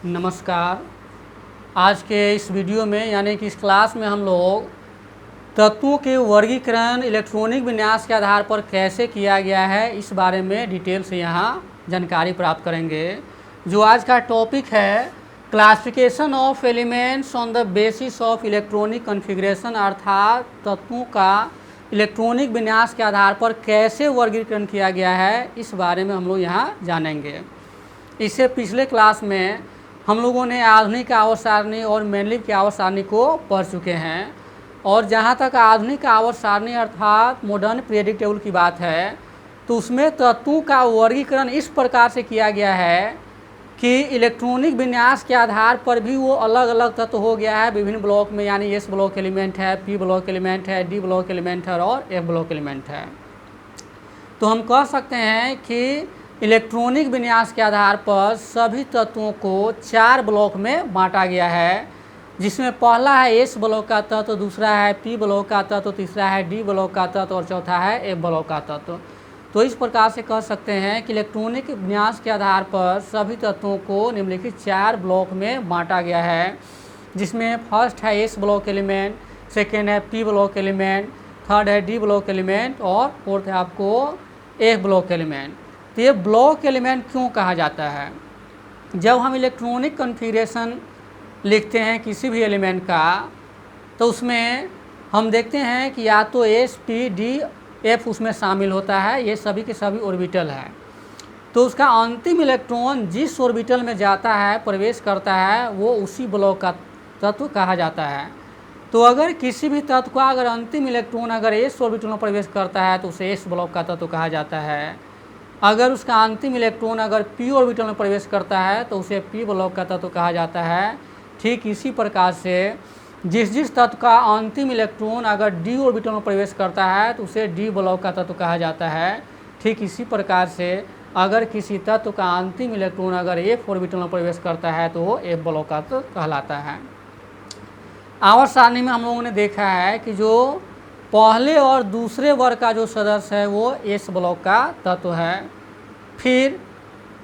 नमस्कार। आज के इस वीडियो में यानी कि इस क्लास में हम लोग तत्वों के वर्गीकरण इलेक्ट्रॉनिक विन्यास के आधार पर कैसे किया गया है इस बारे में डिटेल से यहाँ जानकारी प्राप्त करेंगे। जो आज का टॉपिक है classification of elements on the basis of electronic configuration, अर्थात तत्वों का इलेक्ट्रॉनिक विन्यास के आधार पर कैसे वर्गीकरण किया गया है इस बारे में हम लोग यहाँ जानेंगे। इससे पिछले क्लास में हम लोगों ने आधुनिक आवर्त सारणी और मेंडलीव की आवर्त सारणी को पढ़ चुके हैं, और जहाँ तक आधुनिक आवर्त सारणी अर्थात मॉडर्न पीरियोडिक टेबल की बात है तो उसमें तत्वों का वर्गीकरण इस प्रकार से किया गया है कि इलेक्ट्रॉनिक विन्यास के आधार पर भी वो अलग अलग तत्व हो गया है विभिन्न ब्लॉक में, यानी एस ब्लॉक एलिमेंट है, पी ब्लॉक एलिमेंट है, डी ब्लॉक एलिमेंट है और एफ ब्लॉक एलिमेंट है। तो हम कह सकते हैं कि इलेक्ट्रॉनिक विन्यास के आधार पर सभी तत्वों को 4 ब्लॉक में बांटा गया है, जिसमें पहला है एस ब्लॉक का तत्व, दूसरा है पी ब्लॉक का तत्व, तीसरा है डी ब्लॉक का तत्व और चौथा है एफ ब्लॉक का तत्व। तो इस प्रकार से कह सकते हैं कि इलेक्ट्रॉनिक विन्यास के आधार पर सभी तत्वों को निम्नलिखित 4 ब्लॉक में बांटा गया है, जिसमें फर्स्ट है एस ब्लॉक एलिमेंट, सेकेंड है पी ब्लॉक एलिमेंट, थर्ड है डी ब्लॉक एलिमेंट और फोर्थ है आपको एफ ब्लॉक एलिमेंट। तो ये ब्लॉक एलिमेंट क्यों कहा जाता है? जब हम इलेक्ट्रॉनिक कॉन्फ़िगरेशन लिखते हैं किसी भी एलिमेंट का तो उसमें हम देखते हैं कि या तो एस पी डी एफ उसमें शामिल होता है, ये सभी के सभी ऑर्बिटल है। तो उसका अंतिम इलेक्ट्रॉन जिस ऑर्बिटल में जाता है, प्रवेश करता है, वो उसी ब्लॉक का तत्व कहा जाता है। तो अगर किसी भी तत्व का अगर अंतिम इलेक्ट्रॉन अगर एस ऑर्बिटल में प्रवेश करता है तो उसे एस ब्लॉक का तत्व कहा जाता है। अगर उसका अंतिम इलेक्ट्रॉन अगर पी ऑर्बिटल में प्रवेश करता है तो उसे पी ब्लॉक का तत्व कहा जाता है। ठीक इसी प्रकार से जिस तत्व का अंतिम इलेक्ट्रॉन अगर डी ऑर्बिटल में प्रवेश करता है तो उसे डी ब्लॉक का तत्व कहा जाता है। ठीक इसी प्रकार से अगर किसी तत्व का अंतिम इलेक्ट्रॉन अगर एफ ऑर्बिटल में प्रवेश करता है तो वो एफ ब्लॉक का तत्व कहलाता है। आवर्त सारणी में हम लोगों ने देखा है कि जो पहले और दूसरे वर्ग का जो सदस्य है वो एस ब्लॉक का तत्व है। फिर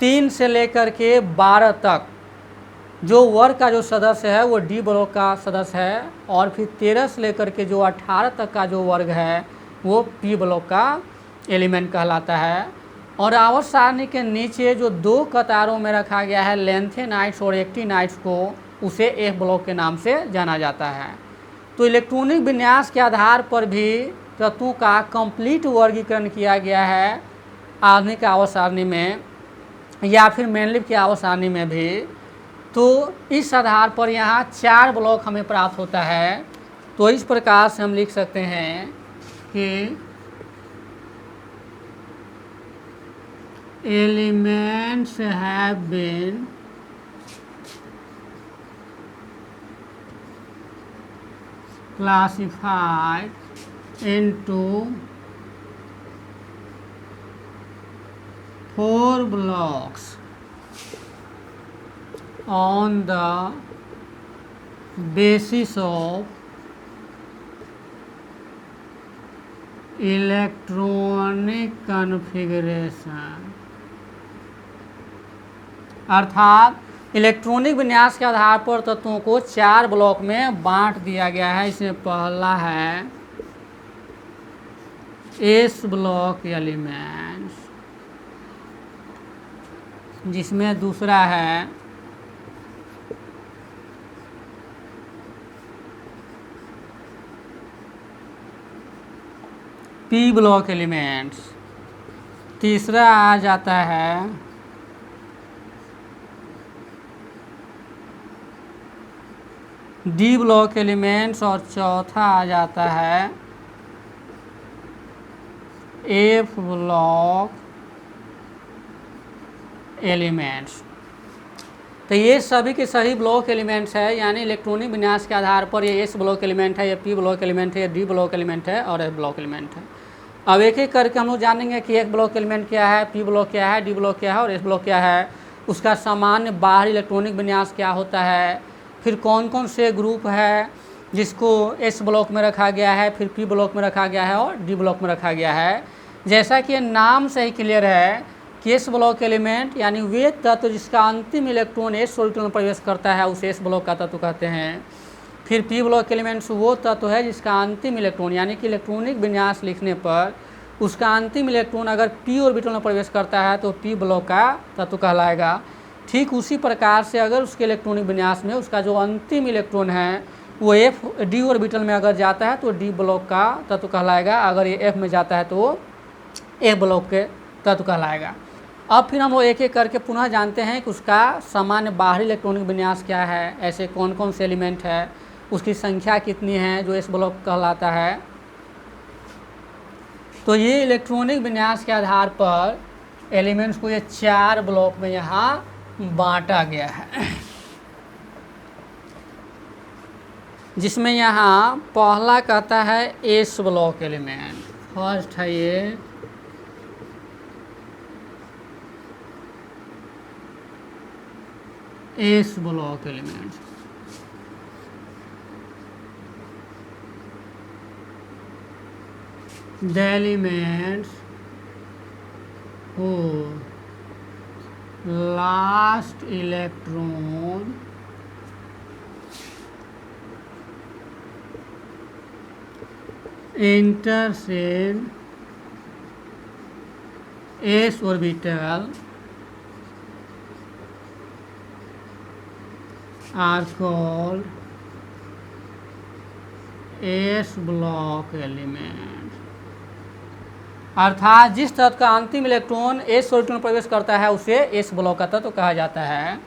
3 से लेकर के 12 तक जो वर्ग का जो सदस्य है वो डी ब्लॉक का सदस्य है, और फिर 13 से लेकर के जो 18 तक का जो वर्ग है वो पी ब्लॉक का एलिमेंट कहलाता है। और आवर्त सारणी के नीचे जो 2 कतारों में रखा गया है लेंथेनाइट्स और एक्टिनाइट्स को, उसे एफ ब्लॉक के नाम से जाना जाता है। तो इलेक्ट्रॉनिक विन्यास के आधार पर भी तत्वों का कंप्लीट वर्गीकरण किया गया है आधुनिक आवर्त सारणी में या फिर मेंडलीव की आवर्त सारणी में भी। तो इस आधार पर यहाँ 4 ब्लॉक हमें प्राप्त होता है। तो इस प्रकार से हम लिख सकते हैं कि elements have been classified into 4 blocks on the basis of electronic configuration, अर्थात इलेक्ट्रॉनिक विन्यास के आधार पर तत्वों को 4 ब्लॉक में बांट दिया गया है। इसमें पहला है एस ब्लॉक एलिमेंट्स, जिसमें दूसरा है पी ब्लॉक एलिमेंट्स, तीसरा आ जाता है डी ब्लॉक एलिमेंट्स और चौथा आ जाता है एफ ब्लॉक एलिमेंट्स। तो ये सभी के सही ब्लॉक एलिमेंट्स है, यानी इलेक्ट्रॉनिक विन्यास के आधार पर ये एस ब्लॉक एलिमेंट है, ये पी ब्लॉक एलिमेंट है, ये डी ब्लॉक एलिमेंट है और एफ ब्लॉक एलिमेंट है। अब एक एक करके हम लोग जानेंगे कि एफ ब्लॉक एलिमेंट क्या है, पी ब्लॉक क्या है, डी ब्लॉक क्या है और एस ब्लॉक क्या है, उसका सामान्य बाहरी इलेक्ट्रॉनिक विन्यास क्या होता है, फिर कौन कौन से ग्रुप है जिसको एस ब्लॉक में रखा गया है, फिर पी ब्लॉक में रखा गया है और डी ब्लॉक में रखा गया है। जैसा कि नाम से ही क्लियर है कि एस ब्लॉक एलिमेंट यानी वे तत्व जिसका अंतिम इलेक्ट्रॉन एस ऑर्बिटल में प्रवेश करता है उसे एस ब्लॉक का तत्व कहते हैं। फिर पी ब्लॉक एलिमेंट्स वो तत्व है जिसका अंतिम इलेक्ट्रॉन यानी कि इलेक्ट्रॉनिक विन्यास लिखने पर उसका अंतिम इलेक्ट्रॉन अगर पी ऑर्बिटल में प्रवेश करता है तो पी ब्लॉक का तत्व कहलाएगा। ठीक उसी प्रकार से अगर उसके इलेक्ट्रॉनिक विन्यास में उसका जो अंतिम इलेक्ट्रॉन है वो एफ डी ऑर्बिटल में अगर जाता है तो डी ब्लॉक का तत्व कहलाएगा, अगर ये एफ में जाता है तो एफ ब्लॉक के तत्व कहलाएगा। अब फिर हम वो एक एक करके पुनः जानते हैं कि उसका सामान्य बाहरी इलेक्ट्रॉनिक विन्यास क्या है, ऐसे कौन कौन से एलिमेंट है, उसकी संख्या कितनी है जो एस ब्लॉक कहलाता है। तो ये इलेक्ट्रॉनिक विन्यास के आधार पर एलिमेंट्स को ये 4 ब्लॉक में यहाँ बांटा गया है, जिसमें यहाँ पहला कहता है एस ब्लॉक एलिमेंट। फर्स्ट है ये S block element. The elements whose last electron enters in s orbital are called s block elements। अर्थात जिस तत्व का अंतिम इलेक्ट्रॉन एस ऑर्बिटल में प्रवेश करता है उसे एस ब्लॉक का तत्व कहा जाता है।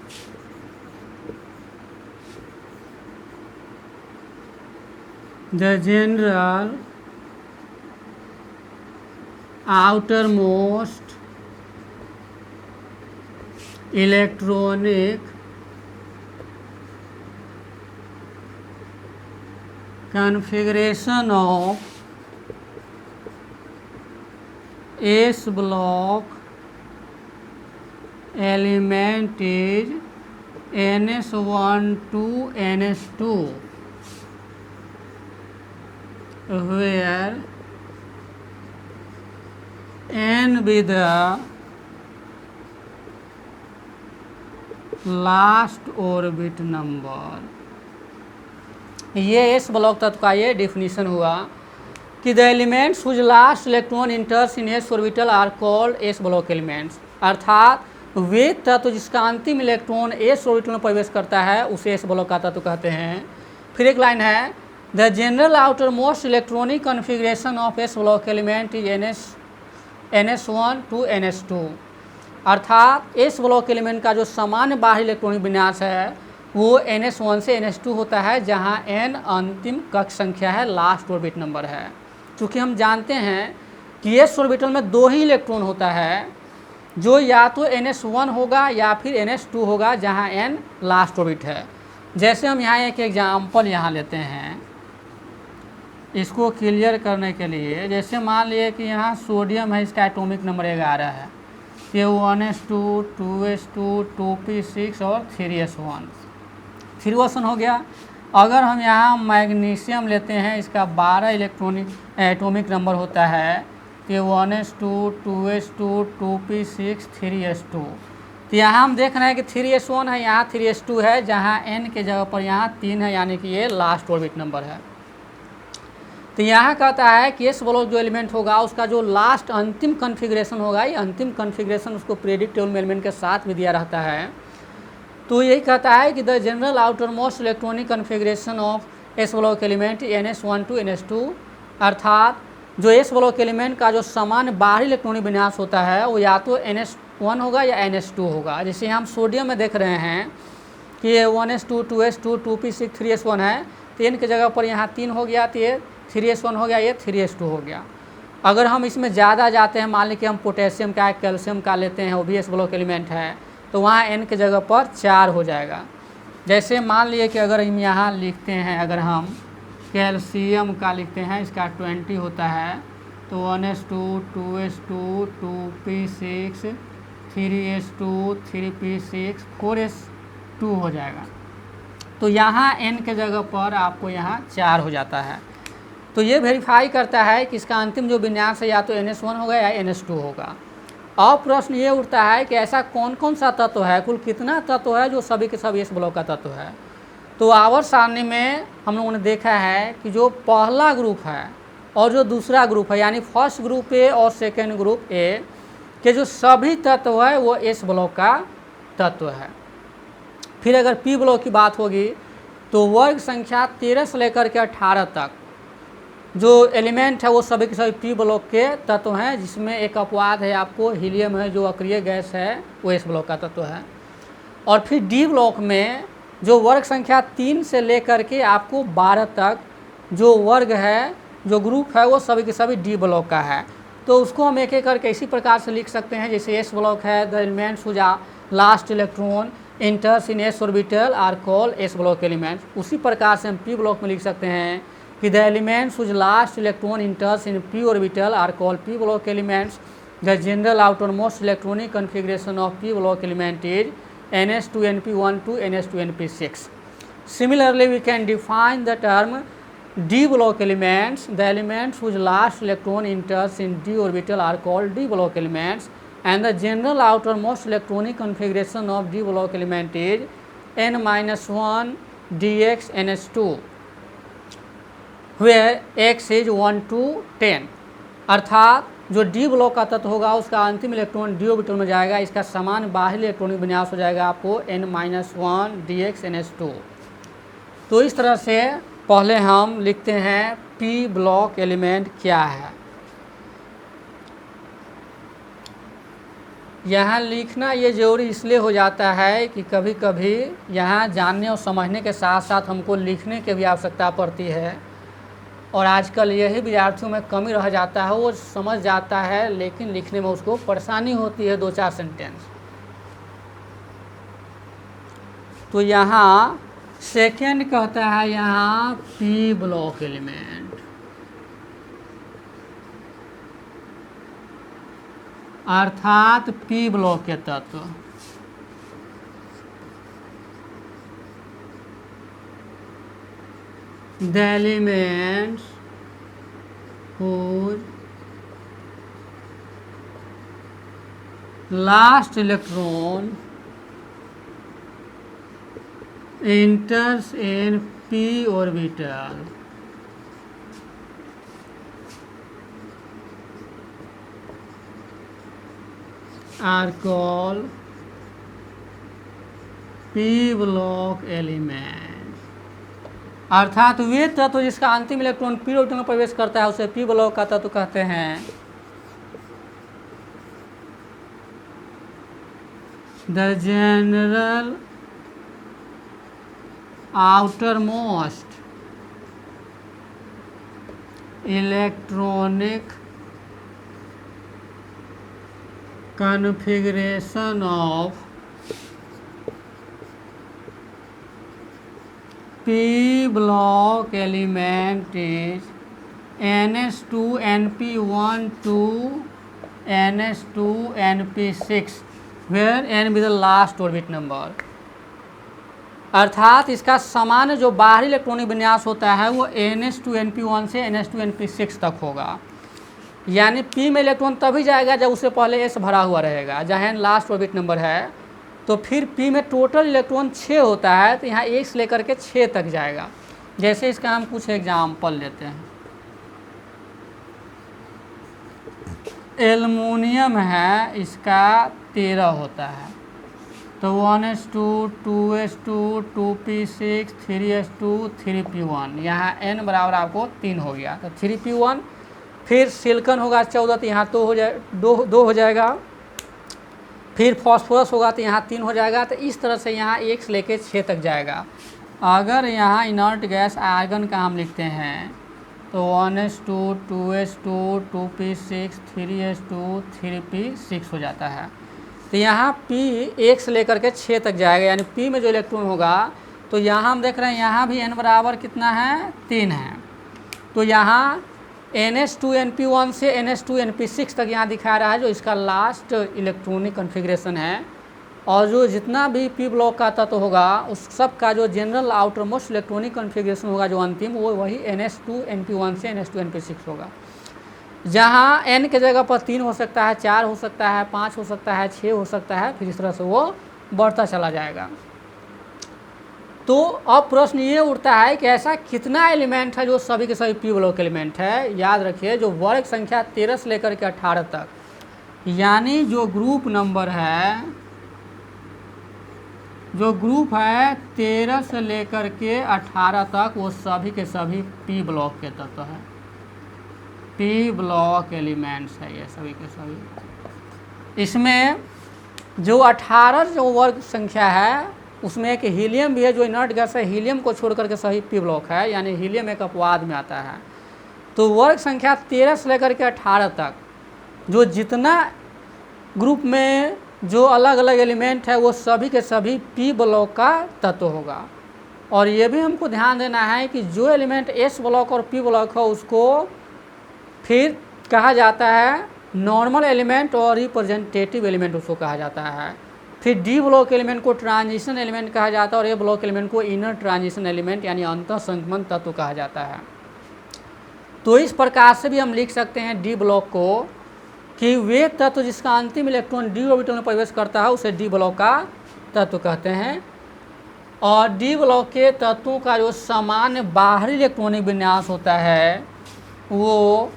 The general outermost electronic configuration of S block element is ns1 to ns2, where n be the last orbit number। ये एस ब्लॉक तत्व का ये डिफिनीशन हुआ कि the elements whose last electron enters in S orbital are called S block elements. अर्थात वे तत्व जिसका अंतिम इलेक्ट्रॉन एस ऑर्बिटल में प्रवेश करता है उसे एस ब्लॉक का तत्व कहते हैं। फिर एक लाइन है the general outer most electronic configuration of S block element is ns1 to ns2। अर्थात एस ब्लॉक एलिमेंट का जो सामान्य बाहरी इलेक्ट्रॉनिक विन्यास है वो ns1 से ns2 होता है, जहां n अंतिम कक्ष संख्या है, लास्ट ऑर्बिट नंबर है। क्योंकि हम जानते हैं कि एस ऑर्बिटल में 2 ही इलेक्ट्रॉन होता है, जो या तो ns1 होगा या फिर ns2 होगा, जहां n लास्ट ऑर्बिट है। जैसे हम यहाँ एक एग्जाम्पल यहाँ लेते हैं इसको क्लियर करने के लिए। जैसे मान लिए कि यहाँ सोडियम है, इसका एटॉमिक नंबर 11 है, ये 1s2 2s2 2p6 और 3s1 3s1 हो गया। अगर हम यहाँ मैग्नीशियम लेते हैं, इसका 12 इलेक्ट्रॉनिक एटॉमिक नंबर होता है, तो 1s2 2s2 2p6 3s2। तो यहाँ हम देख रहे हैं कि 3s1 है, यहाँ 3s2 है, जहाँ n के जगह पर यहाँ 3 है, यानी कि ये लास्ट ऑर्बिट नंबर है। तो यहाँ कहता है कि एस ब्लॉक जो एलिमेंट होगा उसका जो लास्ट अंतिम कॉन्फ़िगरेशन होगा, ये अंतिम कॉन्फ़िगरेशन उसको पीरियोडिक टेबल में एलिमेंट के साथ भी दिया रहता है। तो यही कहता है कि the general outer most electronic configuration of S block element ns1 to ns2। अर्थात जो एस ब्लॉक एलिमेंट का जो सामान्य बाहरी इलेक्ट्रॉनिक विन्यास होता है वो या तो ns1 होगा या ns2 होगा। जैसे हम सोडियम में देख रहे हैं कि ये 1s2 2s2 2p6 3s1 है, तो n के जगह पर यहाँ 3 हो गया, तो ये 3s1 हो गया, ये 3s2 हो गया। अगर हम इसमें ज़्यादा जाते हैं, मान लीजिए कि हम पोटेशियम का कैल्शियम का लेते हैं, वो भी एस ब्लॉक एलिमेंट है, तो वहाँ n के जगह पर 4 हो जाएगा। जैसे मान लिए कि अगर हम यहाँ लिखते हैं, अगर हम कैल्शियम का लिखते हैं, इसका 20 होता है, तो 1s2 2s2 2p6 3s2 3p6 4s2 हो जाएगा। तो यहाँ n के जगह पर आपको यहाँ 4 हो जाता है। तो ये वेरीफाई करता है कि इसका अंतिम जो विन्यास है या तो ns1 होगा या ns2 होगा। अब प्रश्न ये उठता है कि ऐसा कौन कौन सा तत्व है, कुल कितना तत्व है जो सभी के सभी एस ब्लॉक का तत्व है। तो आवर्त सारणी में हम लोगों ने देखा है कि जो पहला ग्रुप है और जो दूसरा ग्रुप है, यानी फर्स्ट ग्रुप ए और सेकेंड ग्रुप ए के जो सभी तत्व है वो एस ब्लॉक का तत्व है। फिर अगर पी ब्लॉक की बात होगी तो वर्ग संख्या 13 से लेकर के 18 तक जो एलिमेंट है वो सभी के सभी पी ब्लॉक के तत्व हैं, जिसमें एक अपवाद है आपको, हीलियम है जो अक्रिय गैस है, वो एस ब्लॉक का तत्व है। और फिर डी ब्लॉक में जो वर्ग संख्या 3 से लेकर के आपको 12 तक जो वर्ग है, जो ग्रुप है, वो सभी के सभी डी ब्लॉक का है। तो उसको हम एक एक करके इसी प्रकार से लिख सकते हैं, जैसे एस ब्लॉक है, the elements whose last electron enters in S orbital are called S block elements. उसी प्रकार से हम पी ब्लॉक में लिख सकते हैं कि the elements whose last electron enters in P orbital are called P block elements. The general outermost electronic configuration of P block element is ns2np1 to ns2np6. Similarly, we can define the term d block elements. The elements whose last electron enters in d orbital are called d block elements, and the general outermost electronic configuration of d block element is n-1 dx ns2, where x is 1 to 10. अर्थात जो D block का तत्व होगा उसका अंतिम electron D orbital में जाएगा, इसका समान बाहरी इलेक्ट्रॉनिक विन्यास हो जाएगा आपको n-1 dx ns2। तो इस तरह से पहले हम लिखते हैं पी ब्लॉक एलिमेंट क्या है। यहाँ लिखना ये जरूरी इसलिए हो जाता है कि कभी कभी यहाँ जानने और समझने के साथ साथ हमको लिखने की भी आवश्यकता पड़ती है, और आजकल यही विद्यार्थियों में कमी रह जाता है, वो समझ जाता है लेकिन लिखने में उसको परेशानी होती है 2-4 सेंटेंस। तो यहाँ सेकेंड कहता है यहाँ पी ब्लॉक एलिमेंट, अर्थात पी ब्लॉक के तत्व। The elements whose last electron enters in p orbital are called p block element। अर्थात वे तत्व जिसका अंतिम इलेक्ट्रॉन पी ऑर्बिटल में प्रवेश करता है उसे पी ब्लॉक का तत्व कहते हैं। The general outer most electronic configuration of P block element is ns2np1 to ns2np6, where n be the last orbit number। अर्थात इसका सामान्य जो बाहरी इलेक्ट्रॉनिक विन्यास होता है वो ns2np1 से ns2np6 तक होगा, यानी p में इलेक्ट्रॉन तभी जाएगा जब उससे पहले s भरा हुआ रहेगा, जहाँ लास्ट ऑर्बिट नंबर है। तो फिर p में टोटल इलेक्ट्रॉन 6 होता है, तो यहाँ 1 से लेकर के 6 तक जाएगा। जैसे इसका हम कुछ एग्जाम्पल लेते हैं। एल्युमिनियम है, इसका 13 होता है, तो 1s2 2s2 2p6 3s2 3p1, यहाँ n बराबर आपको 3 हो गया, तो 3p1। फिर सिलिकॉन होगा 14, तो यहाँ 2 हो जाएगा। फिर फॉस्फोरस होगा तो यहाँ 3 हो जाएगा। तो इस तरह से यहाँ 1 से लेकर 6 तक जाएगा। अगर यहाँ इनर्ट गैस आर्गन का हम लिखते हैं तो 1s2 2s2 2p6 3s2 3p6 हो जाता है। तो यहाँ p 1 से लेकर के 6 तक जाएगा, यानी p में जो इलेक्ट्रॉन होगा, तो यहाँ हम देख रहे हैं यहाँ भी n बराबर कितना है 3 है। तो यहाँ ns2np1 से ns2np6 तक यहाँ दिखा रहा है जो इसका लास्ट इलेक्ट्रॉनिक कॉन्फ़िगरेशन है, और जो जितना भी पी ब्लॉक का तत्व होगा उस सब का जो general outer most electronic configuration होगा जो अंतिम, वो वही ns2np1 से ns2np6 होगा। जहाँ n के जगह पर 3 हो सकता है, 4 हो सकता है, 5 हो सकता है, 6 हो सकता है, फिर इस तरह से वो बढ़ता चला जाएगा। तो अब प्रश्न ये उठता है कि ऐसा कितना एलिमेंट है जो सभी के सभी पी ब्लॉक एलिमेंट है। याद रखिए जो वर्ग संख्या 13 से लेकर के 18 तक, यानी जो ग्रुप नंबर है, जो ग्रुप है 13 से लेकर के 18 तक, वो सभी के सभी पी ब्लॉक के तत्व है, पी ब्लॉक एलिमेंट्स है ये सभी के सभी। इसमें जो 18 जो वर्ग संख्या है उसमें एक हीलियम भी है जो इनर्ट गैस है, हीलियम को छोड़ करके सभी पी ब्लॉक है, यानी हीलियम एक अपवाद में आता है। तो वर्ग संख्या 13 से लेकर के 18 तक जो जितना ग्रुप में जो अलग अलग एलिमेंट है वो सभी के सभी पी ब्लॉक का तत्व होगा। और ये भी हमको ध्यान देना है कि जो एलिमेंट एस ब्लॉक और पी ब्लॉक है उसको फिर कहा जाता है नॉर्मल एलिमेंट और रिप्रेजेंटेटिव एलिमेंट उसको कहा जाता है। फिर डी ब्लॉक एलिमेंट को ट्रांजिशन एलिमेंट कहा जाता है और ए ब्लॉक एलिमेंट को इनर ट्रांजिशन एलिमेंट यानी अंतः संक्रमण तत्व कहा जाता है। तो इस प्रकार से भी हम लिख सकते हैं डी ब्लॉक को कि वे तत्व जिसका अंतिम इलेक्ट्रॉन डी ऑर्बिटल में प्रवेश करता है उसे डी ब्लॉक का तत्व कहते हैं। और डी ब्लॉक के तत्वों का जो सामान्य बाहरी इलेक्ट्रॉनिक विन्यास होता है वो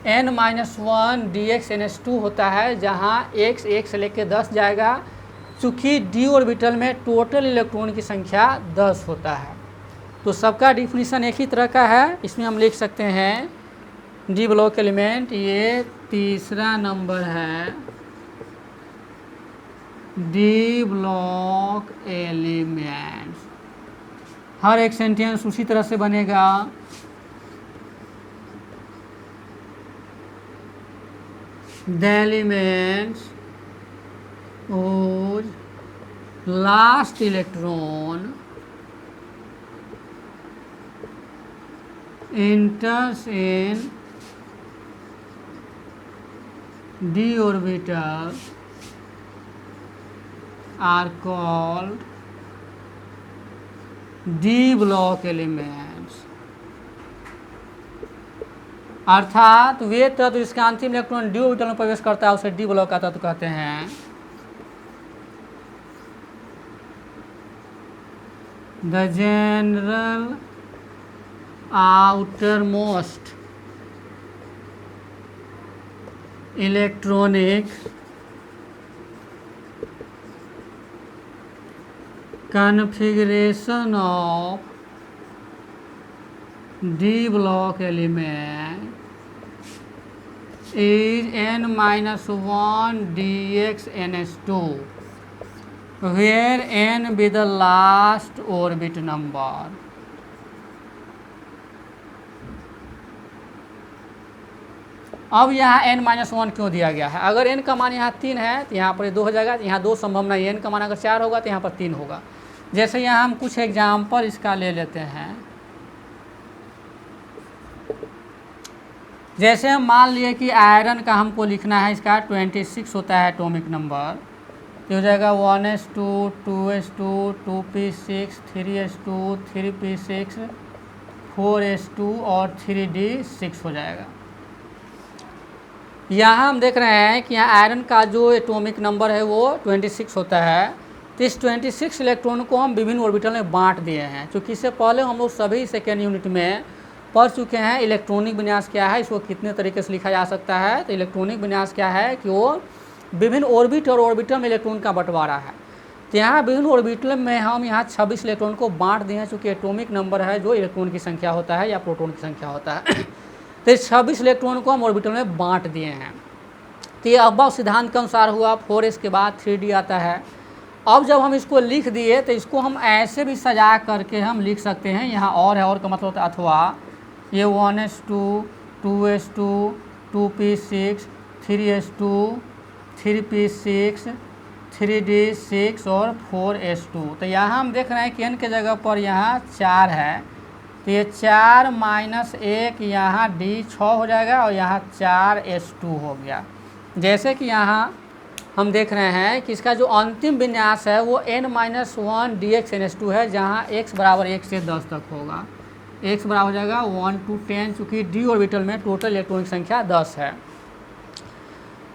n-1 dx-ns2 होता है, जहाँ x 1 से लेकर 10 जाएगा, चूँकि डी ऑर्बिटल में टोटल इलेक्ट्रॉन की संख्या 10 होता है। तो सबका डिफिनीशन एक ही तरह का है। इसमें हम लिख सकते हैं डी ब्लॉक एलिमेंट, ये तीसरा नंबर है, डी ब्लॉक एलिमेंट्स। हर एक सेंटेंस उसी तरह से बनेगा। The elements whose last electron enters in d orbital are called d block elements। अर्थात वे तत्व जिसका अंतिम इलेक्ट्रॉन डी ऑर्बिटल में प्रवेश करता है उसे डी ब्लॉक का तत्व कहते हैं। The general outermost electronic configuration of D block element is n-1 dx-ns2 where n be the last orbit number। अब यहाँ n-1 क्यों दिया गया है? अगर n का मान यहाँ 3 है तो यहाँ पर 2 हो जाएगा, यहाँ 2 संभव नहीं, n का मान अगर 4 होगा तो यहाँ पर 3 होगा। जैसे यहाँ हम कुछ एग्जाम्पल इसका ले लेते हैं। जैसे हम मान लिए कि आयरन का हमको लिखना है, इसका 26 होता है एटॉमिक नंबर, तो हो जाएगा 1s2 2s2 2p6 3s2 3p6 4s2 और 3d6 हो जाएगा। यहाँ हम देख रहे हैं कि यहाँ आयरन का जो एटॉमिक नंबर है वो 26 होता है। तो इस 26 इलेक्ट्रॉन को हम विभिन्न ऑर्बिटल में बांट दिए हैं। चूँकि इससे पहले हम लोग सभी सेकेंड यूनिट में पढ़ चुके हैं इलेक्ट्रॉनिक विन्यास क्या है, इसको कितने तरीके से लिखा जा सकता है। तो इलेक्ट्रॉनिक विन्यास क्या है कि वो विभिन्न ऑर्बिट और ऑर्बिटल में इलेक्ट्रॉन का बंटवारा है। तो यहाँ विभिन्न ऑर्बिटल में हम यहाँ 26 इलेक्ट्रॉन को बांट दिए हैं, चूँकि एटॉमिक नंबर है जो इलेक्ट्रॉन की संख्या होता है या प्रोटॉन की संख्या होता है। तो इस 26 इलेक्ट्रॉन को हम ऑर्बिटल में बांट दिए हैं। तो ये अब्बा सिद्धांत के अनुसार हुआ। 4s के बाद 3d आता है। अब जब हम इसको लिख दिए तो इसको हम ऐसे भी सजा करके हम लिख सकते हैं। यहाँ और है, और का मतलब होता है अथवा। ये 1s2 2s2 2p6 3s2 3p6 3d6 और 4s2। तो यहाँ हम देख रहे हैं कि n के जगह पर यहाँ 4 है, तो ये 4 माइनस 1 यहाँ d 6 हो जाएगा और यहाँ 4s2 हो गया। जैसे कि यहाँ हम देख रहे हैं कि इसका जो अंतिम विन्यास है वो n-1 dx-ns2 है, जहाँ x बराबर 1 से 10 तक होगा। x बराबर हो जाएगा 1 to 10, चूँकि d ऑर्बिटल में टोटल इलेक्ट्रॉनिक संख्या 10 है।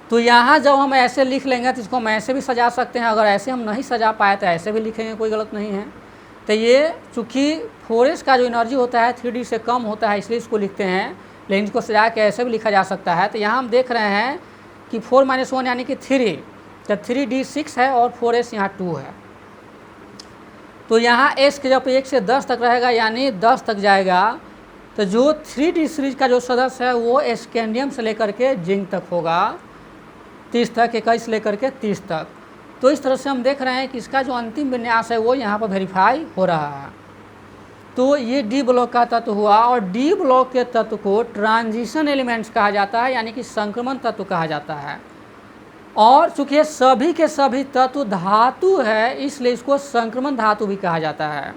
तो यहाँ जब हम ऐसे लिख लेंगे तो इसको हम ऐसे भी सजा सकते हैं, अगर ऐसे हम नहीं सजा पाए तो ऐसे भी लिखेंगे, कोई गलत नहीं है। तो ये चूँकि 4s का जो एनर्जी होता है 3d से कम होता है, इसलिए इसको लिखते हैं, लेकिन इसको सजा के ऐसे भी लिखा जा सकता है। तो यहाँ हम देख रहे हैं कि 4 - 1 यानी कि 3, तो 3d 6 है और 4s यहाँ 2 है। तो यहाँ s के जब 1 से 10 तक रहेगा यानी 10 तक जाएगा, तो जो 3d सीरीज का जो सदस्य है वो स्कैंडियम से लेकर के जिंक तक होगा, 30 तक, 21 से लेकर के 30 तक। तो इस तरह से हम देख रहे हैं कि इसका जो अंतिम विन्यास है वो यहाँ पर वेरीफाई हो रहा है। तो ये डी ब्लॉक का तत्व हुआ, और डी ब्लॉक के तत्व को ट्रांजिशन एलिमेंट्स कहा जाता है, यानी कि संक्रमण तत्व कहा जाता है। और चूँकि ये सभी के सभी तत्व धातु है, इसलिए इसको संक्रमण धातु भी कहा जाता है।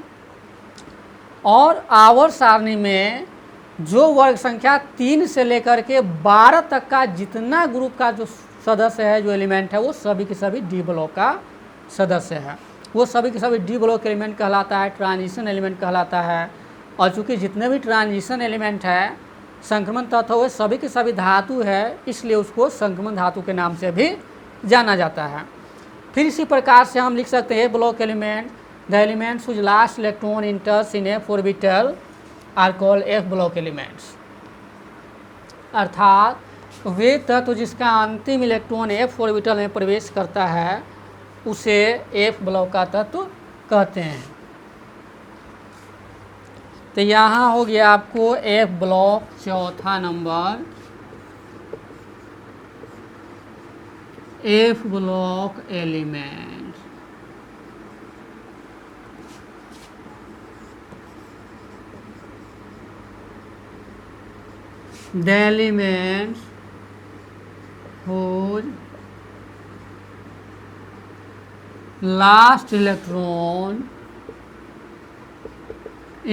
और आवर्त सारणी में जो वर्ग संख्या 3 से लेकर के 12 तक का जितना ग्रुप का जो सदस्य है, जो एलिमेंट है, वो सभी के सभी डी ब्लॉक का सदस्य है। वो सभी के सभी डी ब्लॉक एलिमेंट कहलाता है, ट्रांजिशन एलिमेंट कहलाता है। और चूँकि जितने भी ट्रांजिशन एलिमेंट है, संक्रमण तत्व, वो सभी के सभी धातु है, इसलिए उसको संक्रमण धातु के नाम से भी जाना जाता है। फिर इसी प्रकार से हम लिख सकते हैं block element, the elements whose last electron enters in f orbital are called f block elements. अर्थात वे तत्व जिसका अंतिम इलेक्ट्रॉन f ऑर्बिटल में प्रवेश करता है उसे f ब्लॉक का तत्व कहते हैं। तो यहाँ हो गया आपको f ब्लॉक चौथा number, f block element. The elements whose last electron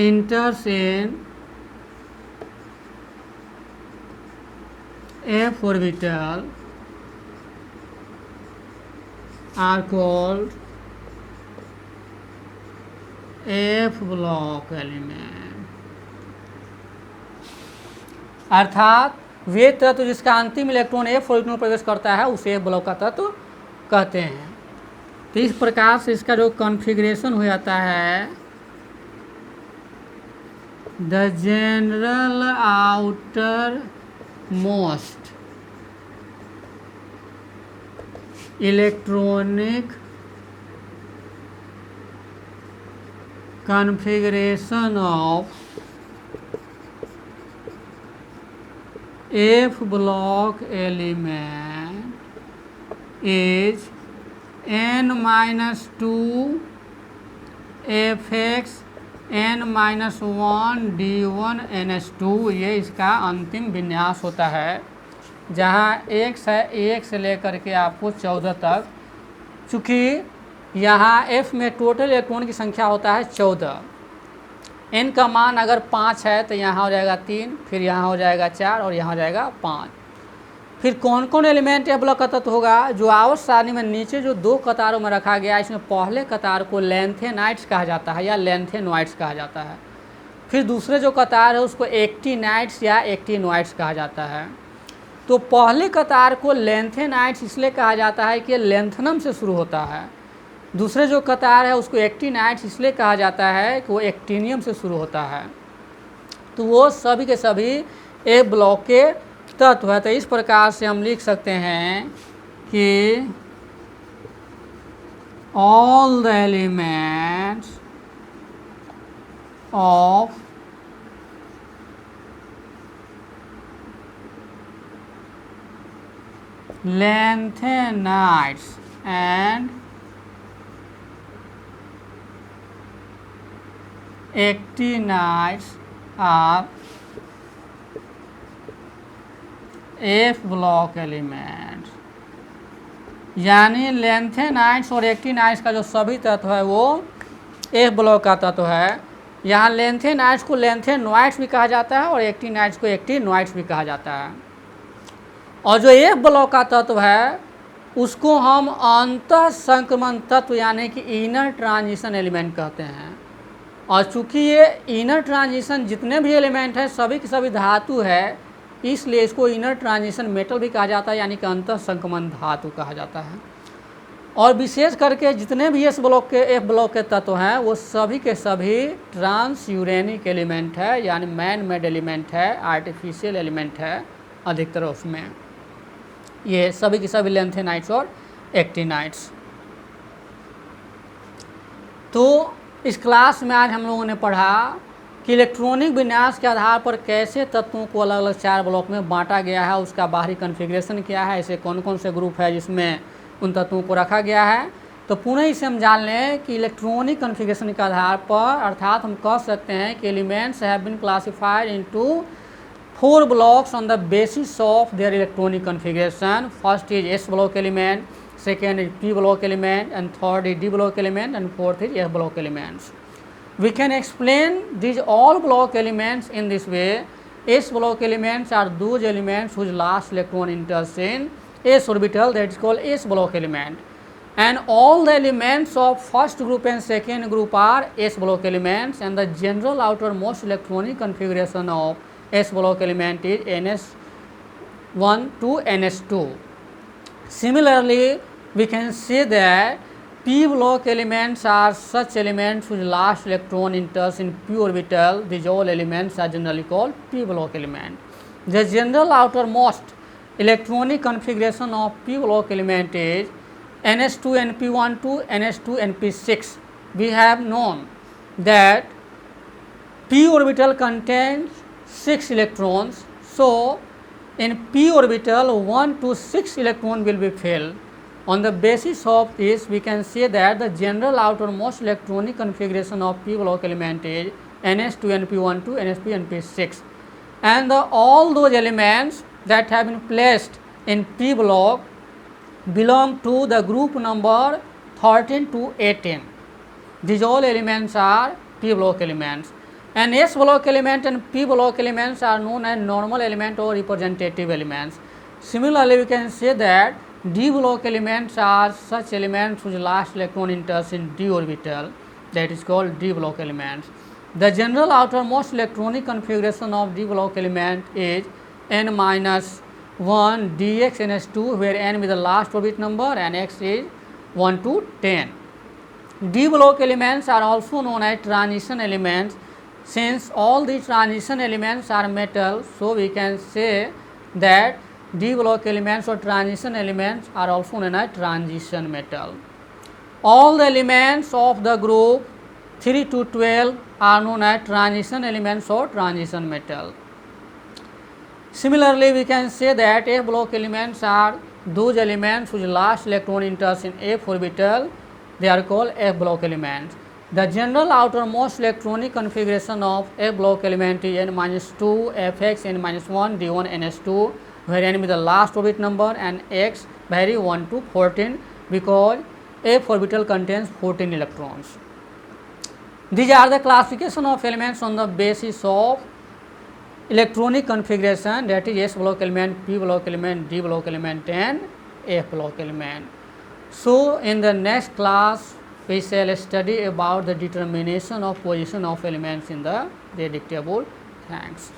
enters in f orbital are called f block element। अर्थात वे तत्व जिसका अंतिम इलेक्ट्रॉन f ऑर्बिटल में प्रवेश करता है उसे f ब्लॉक का तत्व कहते हैं। तो इस प्रकार से इसका जो कॉन्फ़िगरेशन हो जाता है, the general outer most electronic configuration of f block element is n-2 fx n-1 d1 ns2। ये इसका अंतिम विन्यास होता है, जहाँ x है 1 से लेकर के आपको 14 तक। चूँकि यहाँ f में टोटल इलेक्ट्रॉन की संख्या होता है 14, n का मान अगर 5 है तो यहाँ हो जाएगा 3, फिर यहाँ हो जाएगा 4 और यहाँ हो जाएगा 5। फिर कौन कौन एलिमेंट f ब्लॉक का तत्व होगा? जो आवर्त सारणी में नीचे जो 2 कतारों में रखा गया, इसमें पहले कतार को लेंथेनाइट्स कहा जाता है या लेंथेनॉइड्स कहा जाता है। फिर दूसरे जो कतार है उसको एक्टिनाइट्स या एक्टिनॉइड्स कहा जाता है। तो पहले कतार को लेंथेनाइट्स इसलिए कहा जाता है कि लेंथनम से शुरू होता है। दूसरे जो कतार है उसको एक्टिनाइट्स इसलिए कहा जाता है कि वो एक्टिनियम से शुरू होता है। तो वो सभी के सभी ए ब्लॉक के तत्व है। तो इस प्रकार से हम लिख सकते हैं कि all the elements of lanthanides and actinides R F block elements. यानी लेंथेनाइट्स और एक्टिनाइट्स का जो सभी तत्व है वो एफ ब्लॉक का तत्व है। यहाँ लेंथेनाइट्स को लेंथेनॉइड्स भी कहा जाता है और एक्टिनाइट्स को एक्टिनॉइड्स भी कहा जाता है। और जो एफ ब्लॉक का तत्व है उसको हम अंतः संक्रमण तत्व यानी कि इनर ट्रांजिशन एलिमेंट कहते हैं। और चूँकि ये इनर ट्रांजिशन जितने भी एलिमेंट हैं सभी के सभी धातु है, इसलिए इसको इनर ट्रांजिशन मेटल भी कहा जाता है, यानी कि अंतः संक्रमण धातु कहा जाता है। और विशेष करके जितने भी एफ ब्लॉक के तत्व हैं वो सभी के सभी ट्रांस यूरेनिक एलिमेंट है, यानी मैन मेड एलिमेंट है, आर्टिफिशियल एलिमेंट है अधिकतर उसमें। ये सभी के सभी लेंथेनाइट्स और एक्टिनाइट्स। तो इस क्लास में आज हम लोगों ने पढ़ा कि इलेक्ट्रॉनिक विन्यास के आधार पर कैसे तत्वों को अलग अलग 4 ब्लॉक में बांटा गया है, उसका बाहरी कॉन्फ़िगरेशन क्या है, ऐसे कौन कौन से ग्रुप है जिसमें उन तत्वों को रखा गया है। तो पुनः इसे हम जान लें कि इलेक्ट्रॉनिक कॉन्फ़िगरेशन के आधार पर, अर्थात हम कह सकते हैं कि elements have been classified into 4 blocks on the basis of their electronic configuration. First is S block element, second is P block element, and third is D block element, and fourth is F block elements. We can explain these all block elements in this way. S block elements are those elements whose last electron enters in S orbital, that is called S block element. And all the elements of first group and second group are S block elements, and the general outermost electronic configuration of S block element is NS1 to NS2. Similarly, we can say that P block elements are such elements whose last electron enters in P orbital. These all elements are generally called P block element. The general outermost electronic configuration of P block element is NS2 NP1 to NS2 NP6. We have known that P orbital contains 6 electrons. So, in P orbital 1 to 6 electron will be filled. On the basis of this, we can say that the general outermost electronic configuration of P block element is NS2 NP1 to NS2 NP6. And all those elements that have been placed in P block belong to the group number 13 to 18. These all elements are P block elements. And S block element and P block elements are known as normal element or representative elements. Similarly, we can say that D block elements are such elements whose last electron enters in D orbital, that is called D block elements. The general outermost electronic configuration of D block element is n minus 1 dx ns2, where n is the last orbit number and x is 1 to 10. D block elements are also known as transition elements. Since all the transition elements are metal, so we can say that D block elements or transition elements are also known as transition metal. All the elements of the group 3 to 12 are known as transition elements or transition metal. Similarly, we can say that F block elements are those elements whose last electron enters in F orbital. They are called F block elements. The general outermost electronic configuration of F block element is n-2 fx n-1 d1 ns2, where n is the last orbit number and x vary 1 to 14 because F orbital contains 14 electrons. These are the classification of elements on the basis of electronic configuration, that is S block element, P block element, D block element and F block element. So, in the next class, we shall study about the determination of position of elements in the periodic table. Thanks.